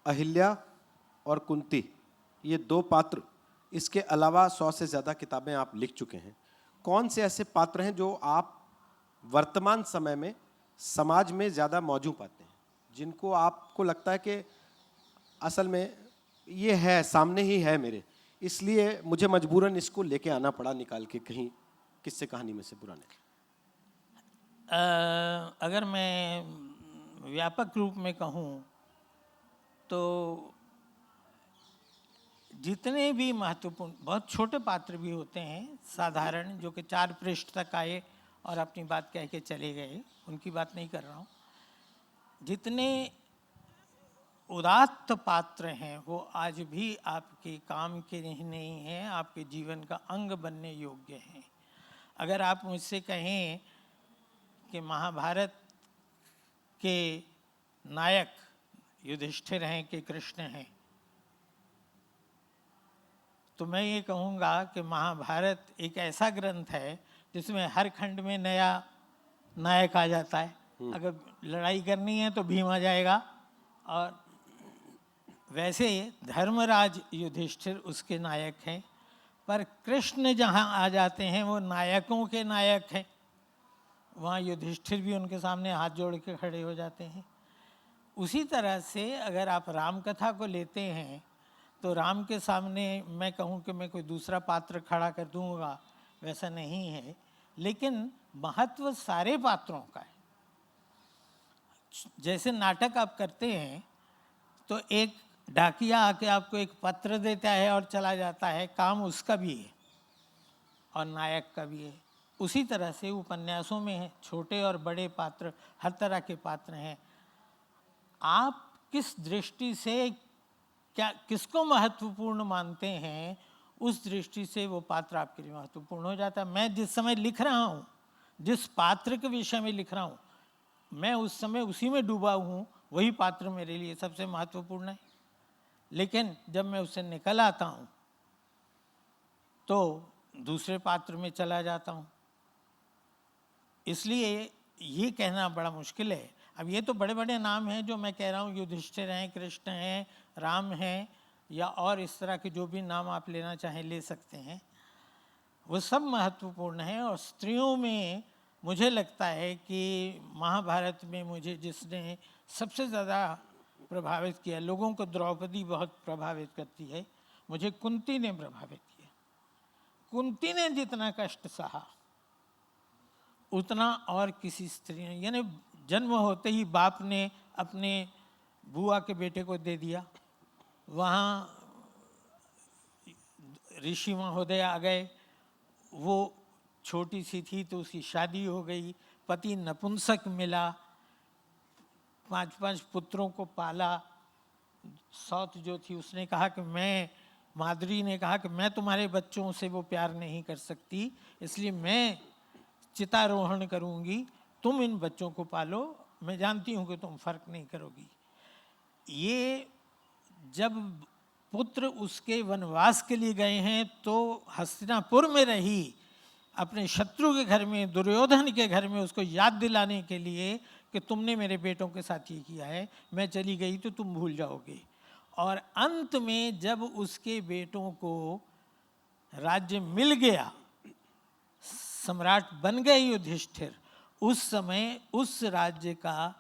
अहिल्या और कुंती, ये दो पात्र, इसके अलावा 100 से ज़्यादा किताबें आप लिख चुके हैं। कौन से ऐसे पात्र हैं जो आप वर्तमान समय में समाज में ज़्यादा मौजूद पाते हैं, जिनको आपको लगता है कि असल में ये है, सामने ही है मेरे, इसलिए मुझे मजबूरन इसको लेके आना पड़ा निकाल के कहीं किस्से कहानी में से पुराने? अगर मैं व्यापक रूप में कहूँ तो जितने भी महत्वपूर्ण, बहुत छोटे पात्र भी होते हैं साधारण, जो कि 4 पृष्ठ तक आए और अपनी बात कह के चले गए, उनकी बात नहीं कर रहा हूँ। जितने उदात्त पात्र हैं वो आज भी आपके काम के नहीं हैं, आपके जीवन का अंग बनने योग्य हैं। अगर आप मुझसे कहें कि महाभारत के नायक युधिष्ठिर हैं कि कृष्ण हैं, तो मैं ये कहूँगा कि महाभारत एक ऐसा ग्रंथ है जिसमें हर खंड में नया नायक आ जाता है। अगर लड़ाई करनी है तो भीम आ जाएगा, और वैसे धर्मराज युधिष्ठिर उसके नायक हैं। पर कृष्ण जहाँ आ जाते हैं वो नायकों के नायक हैं, वहाँ युधिष्ठिर भी उनके सामने हाथ जोड़ के खड़े हो जाते हैं। उसी तरह से अगर आप राम कथा को लेते हैं तो राम के सामने मैं कहूँ कि मैं कोई दूसरा पात्र खड़ा कर दूंगा, वैसा नहीं है, लेकिन महत्व सारे पात्रों का है। जैसे नाटक आप करते हैं तो एक डाकिया आके आपको एक पत्र देता है और चला जाता है, काम उसका भी है और नायक का भी है। उसी तरह से उपन्यासों में है, छोटे और बड़े पात्र, हर तरह के पात्र हैं। आप किस दृष्टि से क्या किसको महत्वपूर्ण मानते हैं, उस दृष्टि से वो पात्र आपके लिए महत्वपूर्ण हो जाता है। मैं जिस समय लिख रहा हूँ, जिस पात्र के विषय में लिख रहा हूँ, मैं उस समय उसी में डूबा हूँ, वही पात्र मेरे लिए सबसे महत्वपूर्ण है। लेकिन जब मैं उससे निकल आता हूँ तो दूसरे पात्र में चला जाता हूँ। इसलिए ये कहना बड़ा मुश्किल है। अब ये तो बड़े बड़े नाम हैं जो मैं कह रहा हूँ, युधिष्ठिर हैं, कृष्ण हैं, राम हैं, या और इस तरह के जो भी नाम आप लेना चाहें ले सकते हैं, वो सब महत्वपूर्ण हैं। और स्त्रियों में मुझे लगता है कि महाभारत में मुझे जिसने सबसे ज़्यादा प्रभावित किया, लोगों को द्रौपदी बहुत प्रभावित करती है, मुझे कुंती ने प्रभावित किया। कुंती ने जितना कष्ट सहा उतना और किसी स्त्री ने, यानी जन्म होते ही बाप ने अपने बुआ के बेटे को दे दिया, वहाँ ऋषि महोदय आ गए, वो छोटी सी थी तो उसकी शादी हो गई, पति नपुंसक मिला, 5 पुत्रों को पाला। सौत जो थी उसने कहा कि मैं, माद्री ने कहा कि मैं तुम्हारे बच्चों से वो प्यार नहीं कर सकती, इसलिए मैं चितारोहण करूंगी, तुम इन बच्चों को पालो, मैं जानती हूँ कि तुम फर्क नहीं करोगी। ये जब पुत्र उसके वनवास के लिए गए हैं तो हस्तिनापुर में रही, अपने शत्रु के घर में, दुर्योधन के घर में, उसको याद दिलाने के लिए कि तुमने मेरे बेटों के साथ ये किया है, मैं चली गई तो तुम भूल जाओगे। और अंत में जब उसके बेटों को राज्य मिल गया, सम्राट बन गए युधिष्ठिर, उस समय उस राज्य का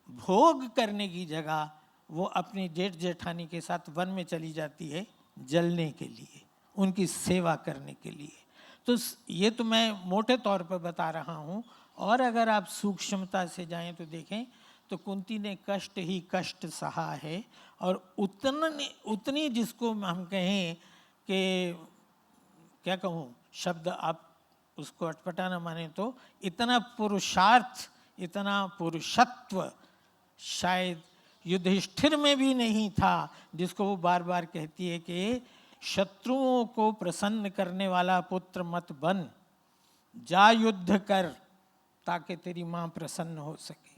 भोग करने की जगह वो अपनी जेठ जेठानी के साथ वन में चली जाती है जलने के लिए, उनकी सेवा करने के लिए। तो ये तो मैं मोटे तौर पर बता रहा हूँ, और अगर आप सूक्ष्मता से जाएं तो देखें तो कुंती ने कष्ट ही कष्ट सहा है, और उतनी जिसको हम कहें कि क्या कहूँ शब्द, आप उसको अटपटा न माने तो इतना पुरुषार्थ, इतना पुरुषत्व शायद युधिष्ठिर में भी नहीं था, जिसको वो बार बार कहती है कि शत्रुओं को प्रसन्न करने वाला पुत्र मत बन, जा युद्ध कर ताकि तेरी माँ प्रसन्न हो सके।